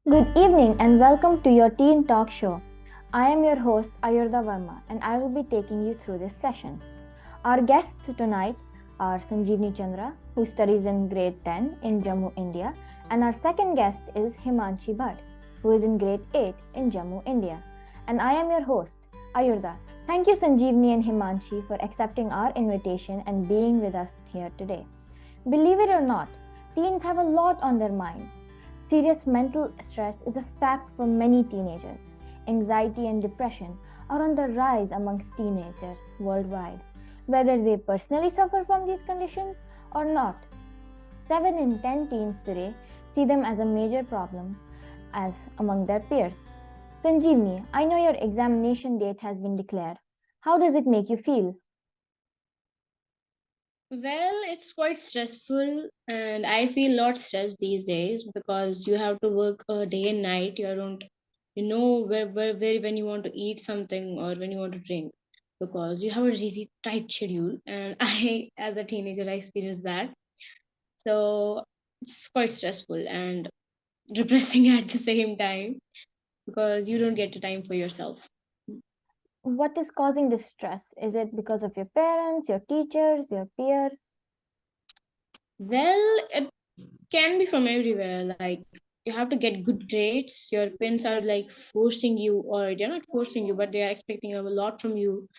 Good evening and welcome to your Teen Talk Show. I am your host Ayurda Verma and I will be taking you through this session. Our guests tonight are Sanjeevni Chandra, who studies in grade 10 in Jammu, India, and our second guest is Himanshi Bhatt, who is in grade 8 in Jammu, India. And I am your host, Ayurda. Thank you, Sanjeevni and Himanshi, for accepting our invitation and being with us here today. Believe it or not, teens have a lot on their mind. Serious mental stress is a fact for many teenagers. Anxiety and depression are on the rise amongst teenagers worldwide. Whether they personally suffer from these conditions or not, 7 in 10 teens today see them as a major problem as among their peers. Sanjeevni, I know your examination date has been declared. How does it make you feel? Well, it's quite stressful, and I feel a lot stressed these days because you have to work day and night. You don't, you know, where when you want to eat something or when you want to drink, because you have a really tight schedule. And I, as a teenager, I experienced that. So it's quite stressful and depressing at the same time because you don't get the time for yourself. What is causing this stress? Is it because of your parents, your teachers, your peers? Well, it can be from everywhere. Like you have to get good grades. Your parents are like forcing you, or they're not forcing you, but they are expecting a lot from you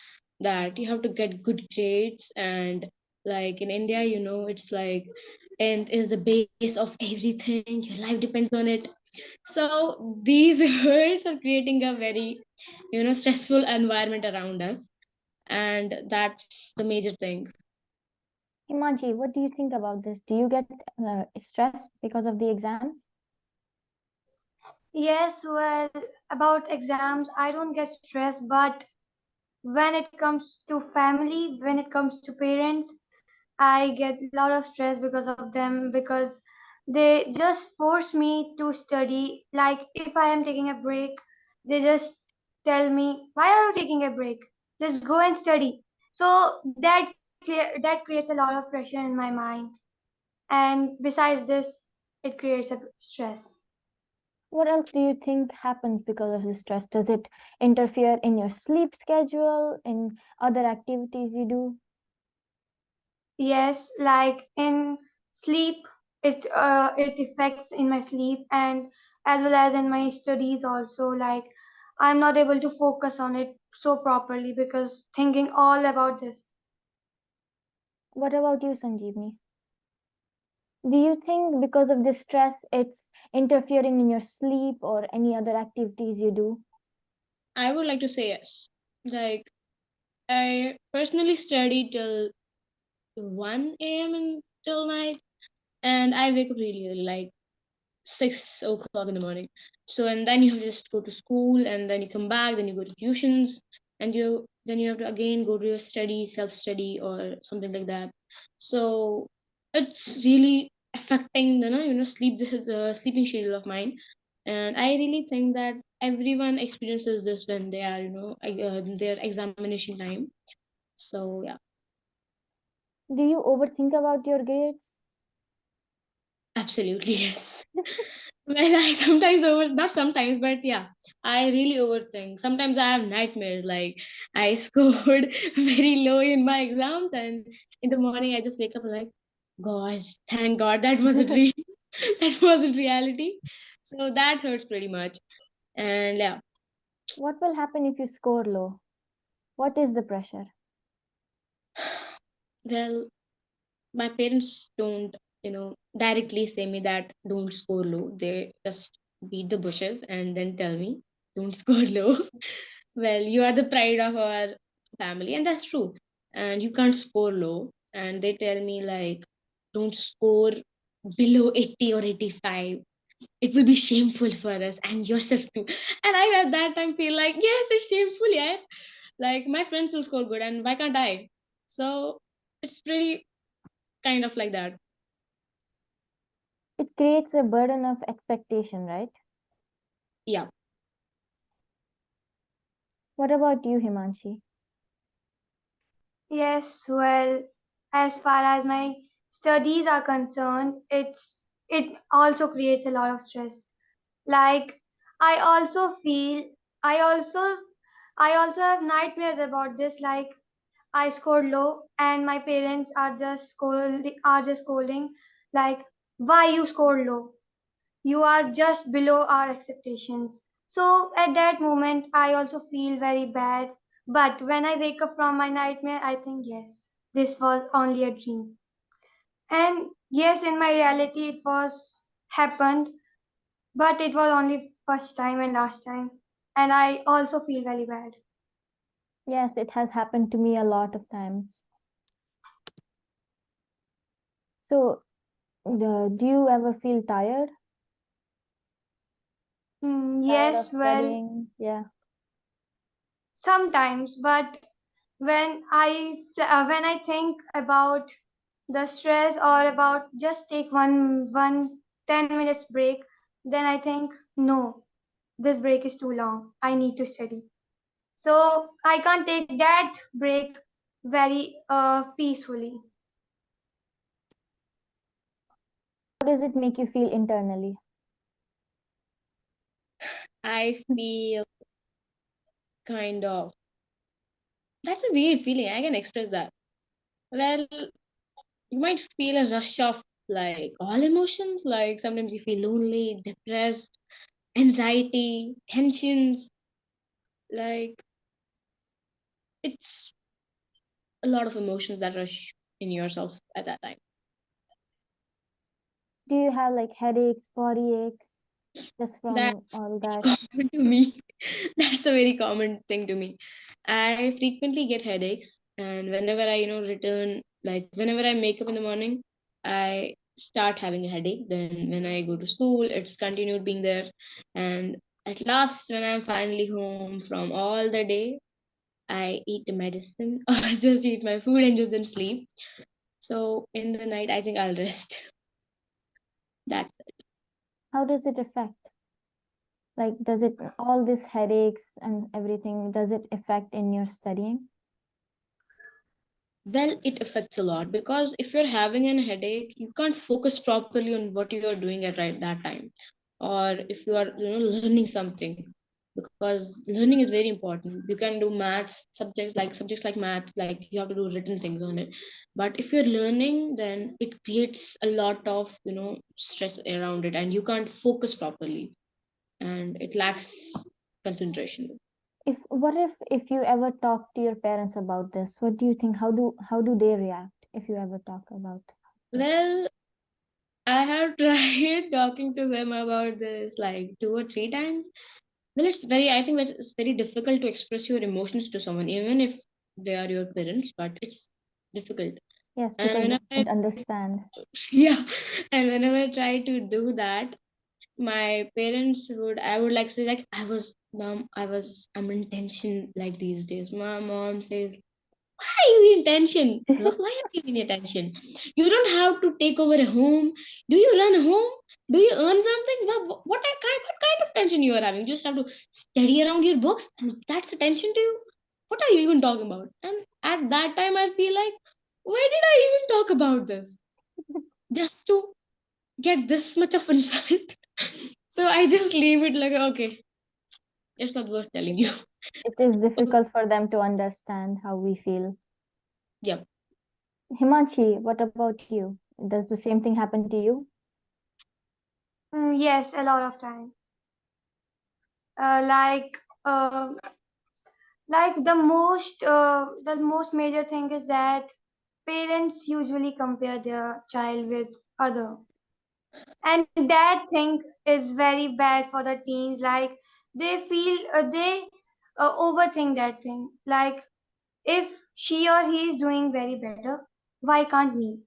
that you have to get good grades. And like in India, it's like 10th is the base of everything. Your life depends on it. So these words are creating a very, stressful environment around us, and that's the major thing. Himanshi, what do you think about this? Do you get stressed because of the exams? Yes, well, about exams, I don't get stressed, but when it comes to family, when it comes to parents, I get a lot of stress because of them because they just force me to study. Like if I am taking a break, they just tell me, "Why are you taking a break? Just go and study." So that creates a lot of pressure in my mind. And besides this, it creates a stress. What else do you think happens because of the stress? Does it interfere in your sleep schedule, in other activities you do? Yes, like in sleep, it affects in my sleep and as well as in my studies also. Like I'm not able to focus on it so properly because thinking all about this. What about you, Sanjeevni? Do you think because of this stress, it's interfering in your sleep or any other activities you do? I would like to say yes. Like I personally study till 1 a.m. until night, and I wake up really early, like 6 o'clock in the morning. So, and then you have to just go to school, and then you come back, then you go to tuitions, and you have to again go to your study, self study, or something like that. So, it's really affecting sleep. This is the sleeping schedule of mine, and I really think that everyone experiences this when they are their examination time. So yeah. Do you overthink about your grades? Absolutely, yes. Well, I sometimes not sometimes, but yeah, I really overthink. Sometimes I have nightmares. Like I scored very low in my exams, and in the morning I just wake up like, gosh, thank God that was a dream. That wasn't reality. So that hurts pretty much. And yeah, What will happen if you score low? What is the pressure? well, my parents don't, directly say me that don't score low. They just beat the bushes and then tell me, don't score low. Well, you are the pride of our family, and that's true. And you can't score low. And they tell me, like, don't score below 80 or 85. It will be shameful for us and yourself too. And I at that time feel like, yes, it's shameful, yeah. Like, my friends will score good, and why can't I? So it's pretty kind of like that. It creates a burden of expectation, right? Yeah. What about you, Himanshi? Yes, well, as far as my studies are concerned, it also creates a lot of stress Like I also feel I also I also have nightmares about this. Like I scored low and my parents are just scolding like why you scored low? You are just below our expectations. So at that moment I also feel very bad. But when I wake up from my nightmare I think yes, this was only a dream. And yes, in my reality it was happened, but it was only first time and last time. And I also feel very bad. Yes, it has happened to me a lot of times. So, do you ever feel tired? Tired of Yes, well, studying? Yeah. sometimes, but when I think about the stress or about just take one 10 minutes break, then I think no, this break is too long. I need to study. So I can't take that break very peacefully. How does it make you feel internally? I feel kind of, that's a weird feeling. I can express that. Well, you might feel a rush of like all emotions. Like sometimes you feel lonely, depressed, anxiety, tensions. Like it's a lot of emotions that rush in yourself at that time. Do you have like headaches, body aches, just from That's all that? common to me. That's a very common thing to me. I frequently get headaches, and whenever I, return, like whenever I make up in the morning, I start having a headache. Then when I go to school, it's continued being there, and at last, when I'm finally home from all the day, I eat the medicine or just eat my food and just then sleep. So in the night, I think I'll rest. That How does it affect? Like, does it, all these headaches and everything, does it affect in your studying? well, it affects a lot because if you're having a headache, you can't focus properly on what you are doing at right that time, or if you are learning something, because learning is very important. You can do maths subjects like maths, like you have to do written things on it. But if you're learning, then it creates a lot of stress around it, and you can't focus properly, and it lacks concentration. If what if you ever talk to your parents about this, what do you think? How do they react if you ever talk about this? Well, I have tried talking to them about this like 2 or 3 times. Well, I think that it's very difficult to express your emotions to someone, even if they are your parents, but it's difficult. Yes, And because they whenever don't understand. yeah, and whenever I try to do that, my parents I would like to say, like, mom, I'm in tension like these days. My mom says, why are you in tension? Why are you in tension? You don't have to take over a home. Do you run home? Do you earn something? What kind of tension you are having? You just have to study around your books, and that's a tension to you. What are you even talking about? And at that time, I feel like, why did I even talk about this? Just to get this much of insult. So I just leave it like, okay, it's not worth telling you. It is difficult for them to understand how we feel. Yep. Himanshi, what about you? Does the same thing happen to you? Yes, a lot of time. Uh, like uh, like the most major thing is that parents usually compare their child with other, and that thing is very bad for the teens. Like they overthink that thing. Like if she or he is doing very better, why can't me?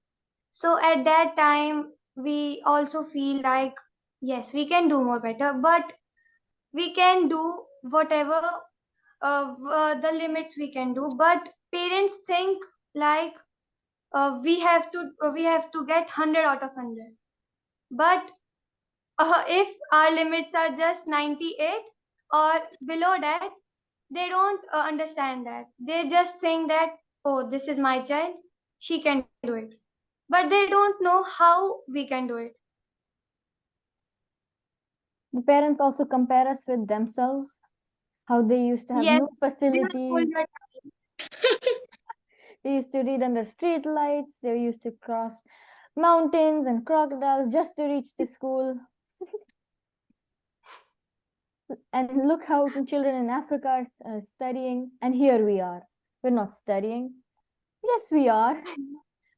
So at that time we also feel like yes, we can do more better, but we can do whatever the limits we can do. But parents think like we have to get 100 out of 100. But if our limits are just 98 or below that, they don't understand that. They just think that, oh, this is my child, she can do it. But they don't know how we can do it. The parents also compare us with themselves, how they used to have Yes, no they will pull facilities. your They used to read under street lights. They used to cross mountains and crocodiles just to reach the school. And look how children in Africa are studying, and here we are. We're not studying. Yes, we are.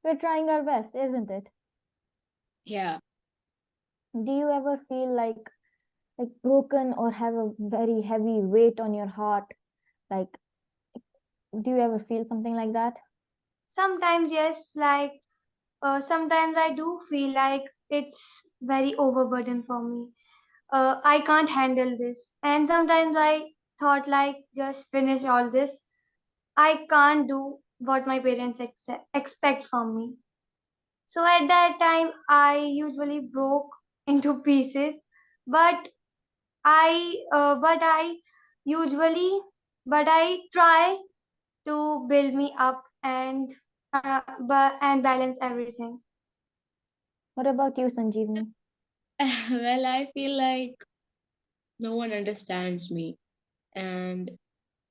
We're trying our best, isn't it? Yeah. Do you ever feel like broken or have a very heavy weight on your heart? Like, do you ever feel something like that? Sometimes, yes, like sometimes I do feel like it's very overburden for me. I can't handle this. And sometimes I thought like just finish all this. I can't do what my parents expect from me. So at that time, I usually broke into pieces, but I usually, but I try to build me up and balance everything. What about you, Sanjeevni? Well, I feel like no one understands me. And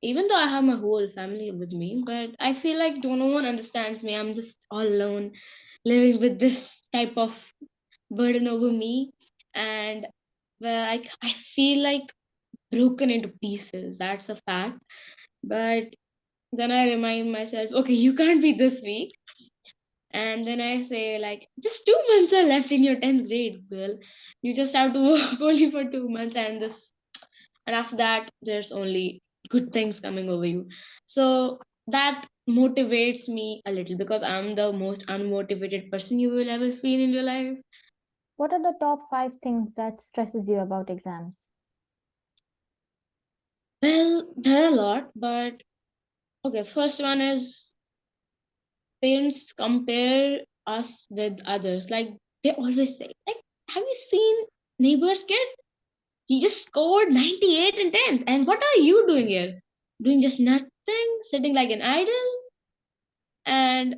even though I have my whole family with me, but I feel like no one understands me. I'm just all alone, living with this type of burden over me. And well, I feel like broken into pieces. That's a fact. But then I remind myself, okay, you can't be this weak. And then I say, like, just 2 months are left in your 10th grade, girl. You just have to work only for 2 months, and after that, there's only good things coming over you. So that motivates me a little because I'm the most unmotivated person you will ever feel in your life. What are the top 5 things that stresses you about exams? Well, there are a lot, but okay, first one is parents compare us with others. Like they always say, like, have you seen neighbor's kid? He just scored 98 in 10th. And what are you doing here? Doing just nothing, sitting like an idol? And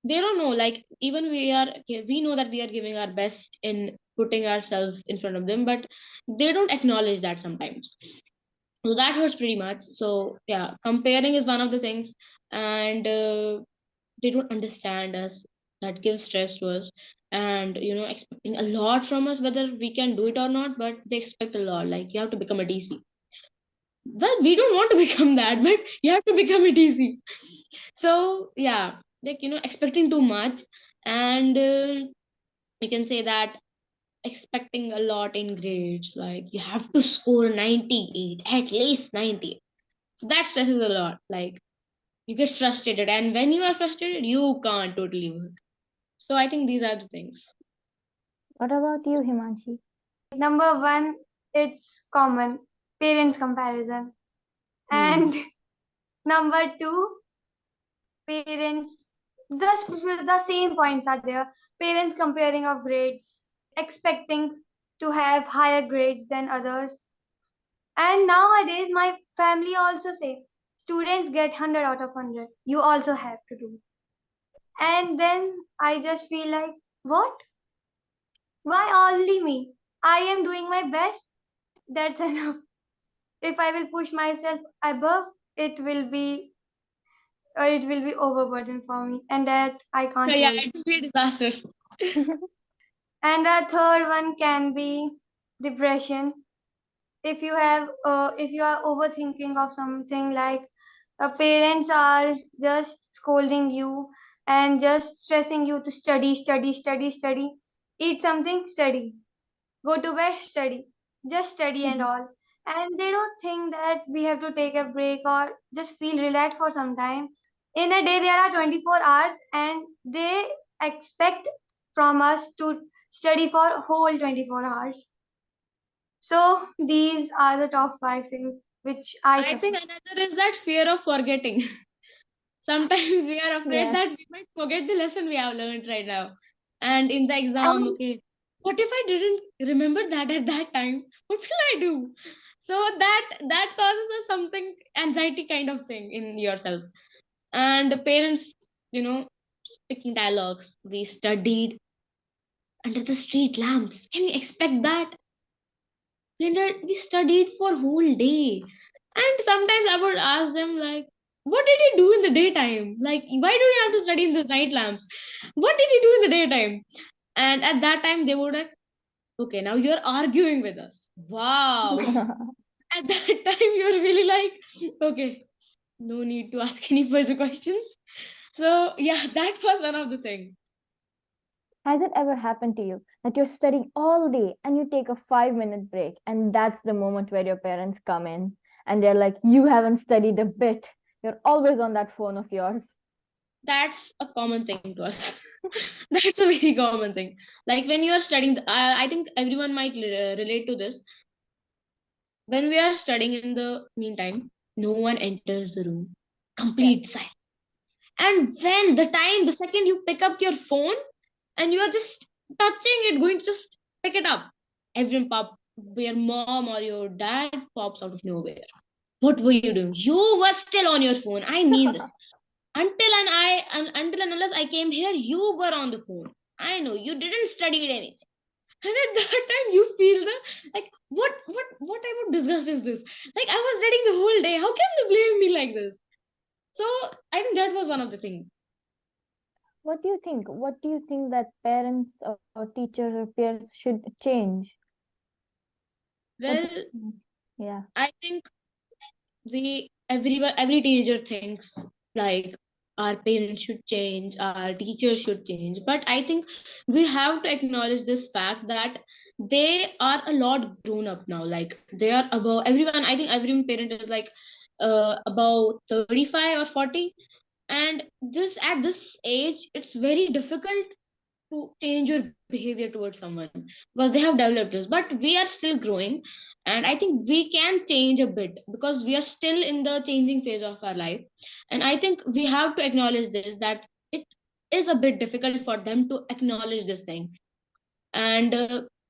they don't know, like, even we know that we are giving our best in putting ourselves in front of them, but they don't acknowledge that sometimes. So that hurts pretty much. So, yeah, comparing is one of the things. And they don't understand us. That gives stress to us. And, expecting a lot from us, whether we can do it or not, but they expect a lot. Like, you have to become a DC. Well, we don't want to become that, but you have to become a DC. So yeah, like expecting too much. And we can say that expecting a lot in grades, like you have to score 98, at least 90. So that stresses a lot. Like you get frustrated, and when you are frustrated, you can't totally work. So I think these are the things. What about you, Himanshi? Number one, it's common parents comparison, Hmm. and number two, parents the same points are there. Parents comparing of grades, expecting to have higher grades than others. And nowadays, my family also say students get 100 out of 100. You also have to do. And then I just feel like, what? Why only me? I am doing my best. That's enough. If I will push myself above, it will be overburden for me, and that I So can't yeah, hold. it will be a disaster. And the third one can be depression. If you are overthinking of something, like parents are just scolding you and just stressing you to study, study, study, study, eat something, study, go to bed, study, just study and all. And they don't think that we have to take a break or just feel relaxed for some time. In a day, there are 24 hours, and they expect from us to study for whole 24 hours. So these are the top five things which I I think suffer. another is that fear of forgetting. Sometimes we are afraid Yes. that we might forget the lesson we have learned right now. And in the exam, And okay, what if I didn't remember that at that time? What will I do? So that causes us something anxiety kind of thing in yourself. And the parents, speaking dialogues. We studied under the street lamps. Can you expect that? Linda, we studied for whole day. And sometimes I would ask them like, what did you do in the daytime? Like, why do you have to study in the night lamps? What did you do in the daytime? And at that time they would like, okay, now you're arguing with us. Wow. At that time you're really like, okay, no need to ask any further questions. So yeah, that was one of the things. Has it ever happened to you that you're studying all day and you take a 5-minute break, and that's the moment where your parents come in and they're like, you haven't studied a bit. You're always on that phone of yours. That's a common thing to us. That's a very common thing. Like when you are studying, I think everyone might relate to this. When we are studying in the meantime, no one enters the room. Yeah. Complete silence. And when the second you pick up your phone and you are just touching it, going to just pick it up, everyone your mom or your dad pops out of nowhere. What were you doing? You were still on your phone. I mean this. Until and unless I came here, you were on the phone. I know you didn't study anything. And at that time you feel the like what type of disgust is this? Like I was studying the whole day. How can they blame me like this? So I think that was one of the things. What do you think? What do you think that parents or teachers or peers should change? What? Well, Yeah. I think every teenager thinks like our parents should change, our teachers should change, but I think we have to acknowledge this fact that they are a lot grown up now. Like they are above everyone. I think every parent is like about 35 or 40, and this at this age it's very difficult to change your behavior towards someone because they have developed this, but we are still growing, and I think we can change a bit because we are still in the changing phase of our life. And I think we have to acknowledge this, that it is a bit difficult for them to acknowledge this thing. And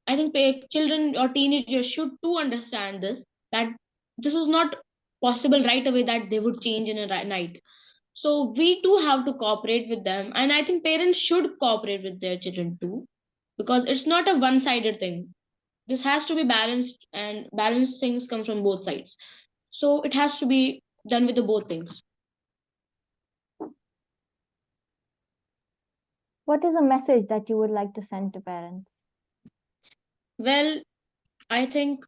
I think children or teenagers should too understand this, that this is not possible right away that they would change in a night. So we too have to cooperate with them, and I think parents should cooperate with their children too, because it's not a one-sided thing. This has to be balanced, and balanced things come from both sides. So it has to be done with the both things. What is a message that you would like to send to parents? Well, I think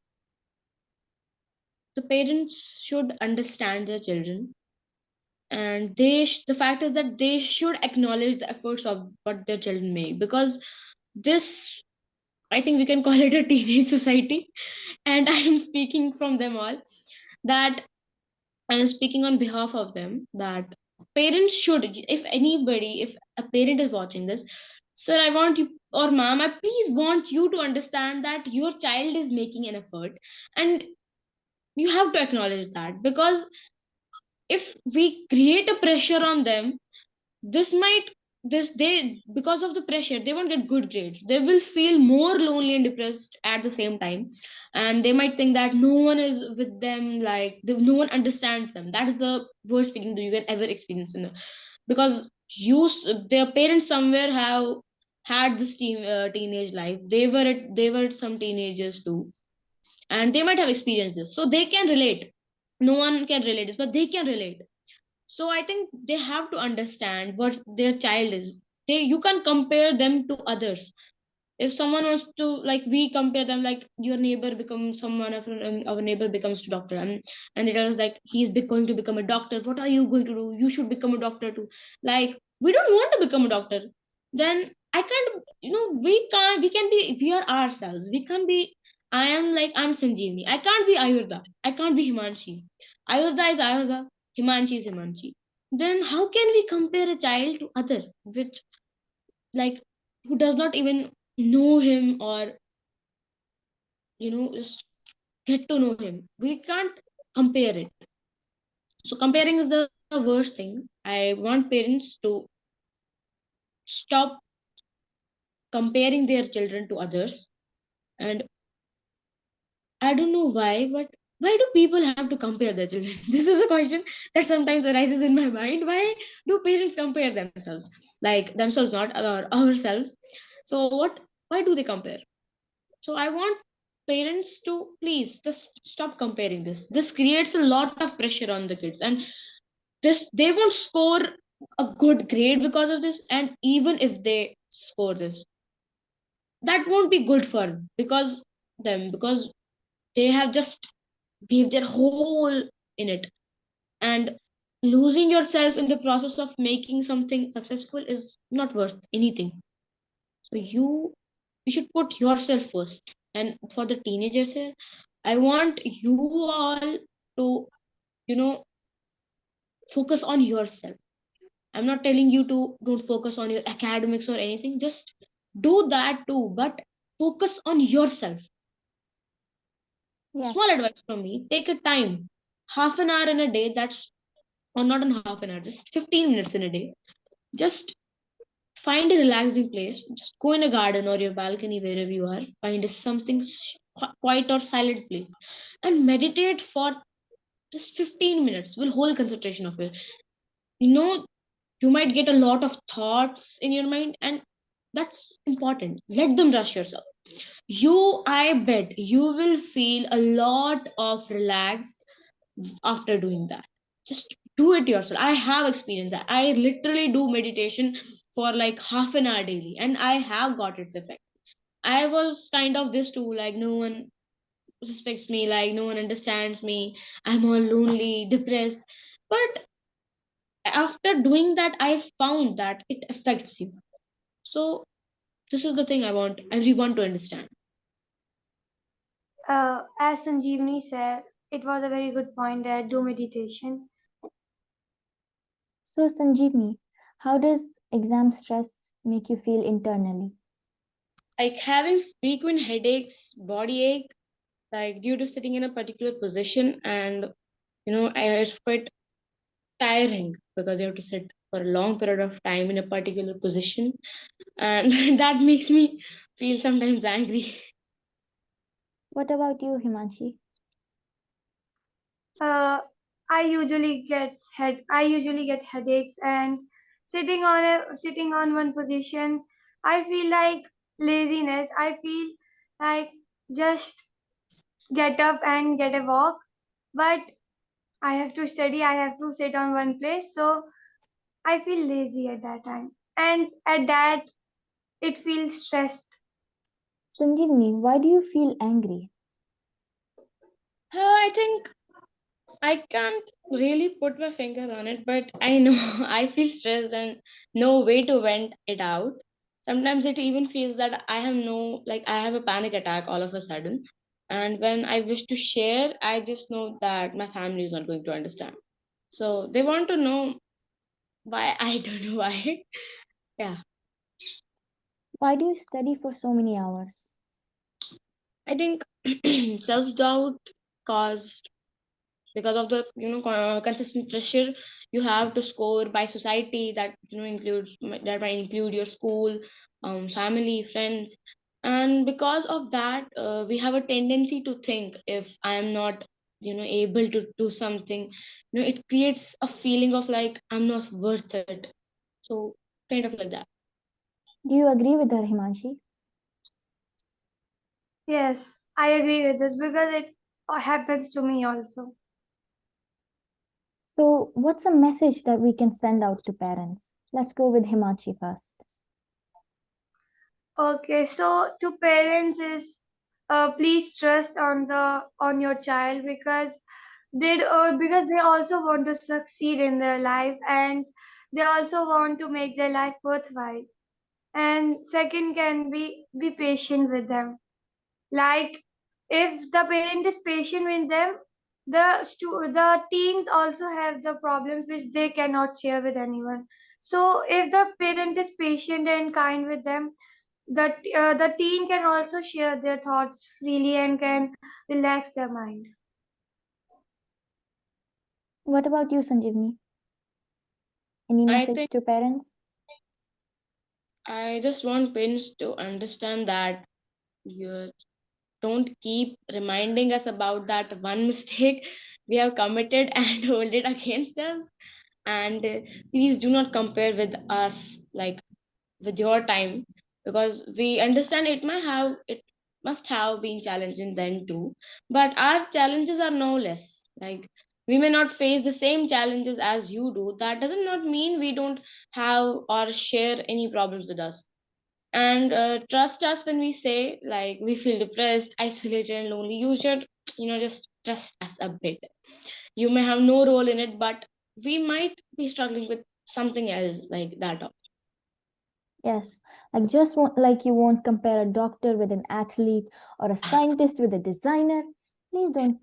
the parents should understand their children, and the fact is that they should acknowledge the efforts of what their children make, because this, I think we can call it a teenage society, and I am speaking from them all, that I am speaking on behalf of them, that parents should, if anybody, if a parent is watching this, sir, I want you, or mom, I please want you to understand that your child is making an effort, and you have to acknowledge that, because if we create a pressure on them, this might this they because of the pressure they won't get good grades, they will feel more lonely and depressed at the same time, and they might think that no one is with them, like no one understands them. That is the worst feeling that you can ever experience in the, because their parents somewhere have had this teenage life, they were some teenagers too, and they might have experienced this, so they can relate. No one can relate this, but they can relate. So I think they have to understand what their child is. You can compare them to others. If someone wants to, like, we compare them, like your neighbor becomes someone of our neighbor becomes to doctor, and it was like going to become a doctor. What are you going to do? You should become a doctor too. Like, we don't want to become a doctor. Then I can't, we can be, we are ourselves. We can't be, I'm Sanjeevani. I can't be Ayurda. I can't be Himanshi. Ayurda is Ayurda. Himanshi is Himanshi. Then how can we compare a child to other, which, like, who does not even know him, or just get to know him? We can't compare it. So comparing is the worst thing. I want parents to stop comparing their children to others. And I don't know why, but why do people have to compare their children? This is a question that sometimes arises in my mind. Why do parents compare themselves? Like themselves, not ourselves. So why do they compare? So I want parents to please just stop comparing this. This creates a lot of pressure on the kids, and this they won't score a good grade because of this. And even if they score this, that won't be good for because them, because they have just gave their whole in it. And losing yourself in the process of making something successful is not worth anything. So you should put yourself first. And for the teenagers here, I want you all to, you know, focus on yourself. I'm not telling you to don't focus on your academics or anything. Just do that too, but focus on yourself. Yes. Small advice from me: take a time, half an hour in a day. That's, or not in half an hour, just 15 minutes in a day. Just find a relaxing place. Just go in a garden or your balcony, wherever you are. Find a something quiet or silent place, and meditate for just 15 minutes with whole concentration of it. You know, you might get a lot of thoughts in your mind, and that's important. Let them rush yourself. I bet you will feel a lot of relaxed after doing that. Just do it yourself. I have experienced that. I literally do meditation for like half an hour daily, and I have got its effect. I was kind of this too, like no one respects me, like no one understands me, I'm all lonely, depressed. But after doing that, I found that it affects you. So this is the thing I want everyone to understand. As Sanjeevani said, it was a very good point that do meditation. So, Sanjeevni, how does exam stress make you feel internally? Like having frequent headaches, body ache, like due to sitting in a particular position. And it's quite tiring because you have to sit for a long period of time in a particular position, and that makes me feel sometimes angry. What about you, Himanshi? Uh, I usually get headaches, and sitting on one position, I feel like laziness. I feel like just get up and get a walk, but I have to study. I have to sit on one place, so I feel lazy at that time, and at that it feels stressed. Sanjeevni, why do you feel angry? I think I can't really put my finger on it, but I know I feel stressed and no way to vent it out. Sometimes it even feels that I have a panic attack all of a sudden. And when I wish to share, I just know that my family is not going to understand. So they want to know why. I don't know why. Yeah. Why do you study for so many hours? I think self doubt caused because of the consistent pressure you have to score by society, that that might include your school, family, friends. And because of that, we have a tendency to think, if I am not able to do something, it creates a feeling of like I'm not worth it. So kind of like that. Do you agree with her, Himanshi? Yes, I agree with this because it happens to me also. So, what's a message that we can send out to parents? Let's go with Himanshi first. Okay, so to parents is please trust on your child because they also want to succeed in their life, and they also want to make their life worthwhile. And second can be patient with them. Like if the parent is patient with them, the teens also have the problems which they cannot share with anyone. So if the parent is patient and kind with them, the teen can also share their thoughts freely and can relax their mind. What about you, Sanjeevni? Any I message think to parents? I just want parents to understand that you don't keep reminding us about that one mistake we have committed and hold it against us. And please do not compare with us, like with your time, because we understand it might have it. must have been challenging then too, but our challenges are no less. Like, we may not face the same challenges as you do. That doesn't not mean we don't have or share any problems with us. And trust us when we say, like, we feel depressed, isolated, and lonely. You should, just trust us a bit. You may have no role in it, but we might be struggling with something else like that. Yes, like like you won't compare a doctor with an athlete or a scientist with a designer. Please don't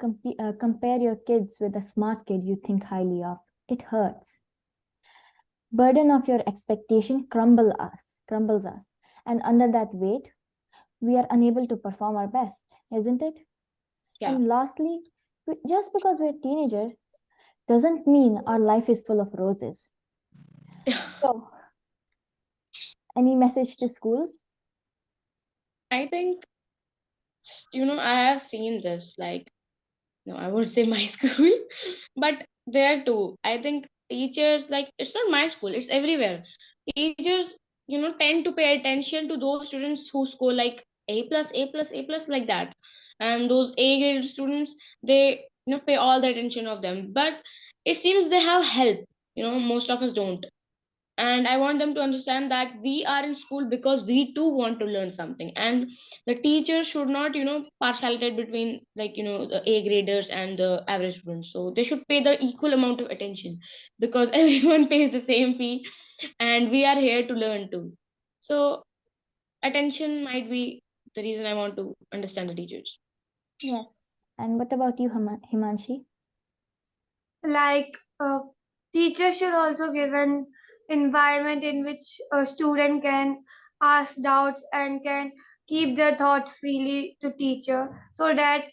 compare your kids with a smart kid you think highly of. It hurts. Burden of your expectation crumbles us, and under that weight, we are unable to perform our best, isn't it? Yeah. And lastly, just because we're teenagers doesn't mean our life is full of roses. So, any message to schools? I think, I have seen this, like, no, I won't say my school, but there too. I think teachers, like, it's not my school, it's everywhere. Teachers, tend to pay attention to those students who score like A plus, A plus, A plus, like that. And those A graded students, they, pay all the attention of them. But it seems they have help. Most of us don't. And I want them to understand that we are in school because we too want to learn something, and the teacher should not partiality between, like, the A graders and the average students. So they should pay the equal amount of attention, because everyone pays the same fee, and we are here to learn too. So attention might be the reason I want to understand the teachers. Yes. And what about you, Himanshi? Like, teachers should also give an environment in which a student can ask doubts and can keep their thoughts freely to teacher, so that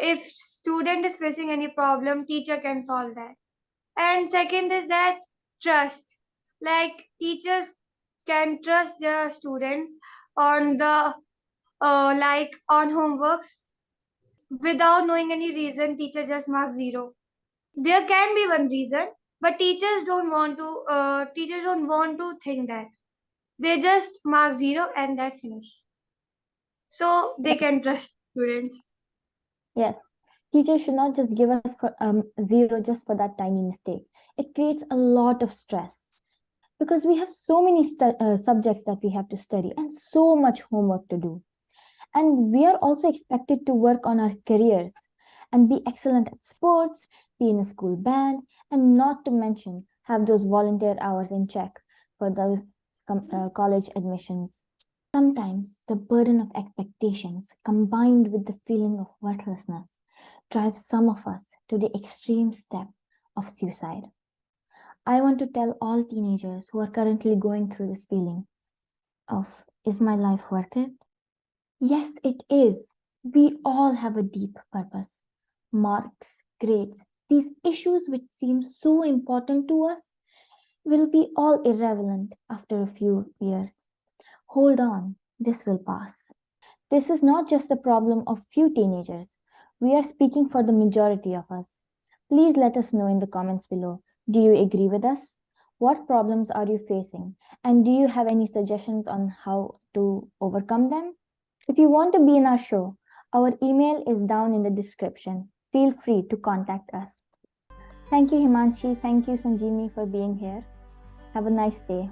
if student is facing any problem, teacher can solve that. And second is that trust. Like, teachers can trust their students on the like on homeworks without knowing any reason. Teacher just marks zero. There can be one reason, but teachers don't want to think that. They just mark zero and that finish. So they can trust students. Yes. Teachers should not just give us for zero just for that tiny mistake. It creates a lot of stress because we have so many subjects that we have to study and so much homework to do. And we are also expected to work on our careers and be excellent at sports, be in a school band, and not to mention have those volunteer hours in check for those college admissions. Sometimes the burden of expectations combined with the feeling of worthlessness drives some of us to the extreme step of suicide. I want to tell all teenagers who are currently going through this feeling of, is my life worth it? Yes, it is. We all have a deep purpose. Marks, grades, these issues which seem so important to us will be all irrelevant after a few years. Hold on, this will pass. This is not just the problem of few teenagers. We are speaking for the majority of us. Please let us know in the comments below. Do you agree with us? What problems are you facing? And do you have any suggestions on how to overcome them? If you want to be in our show, our email is down in the description. Feel free to contact us. Thank you, Himanshi. Thank you, Sanjeevni, for being here. Have a nice day.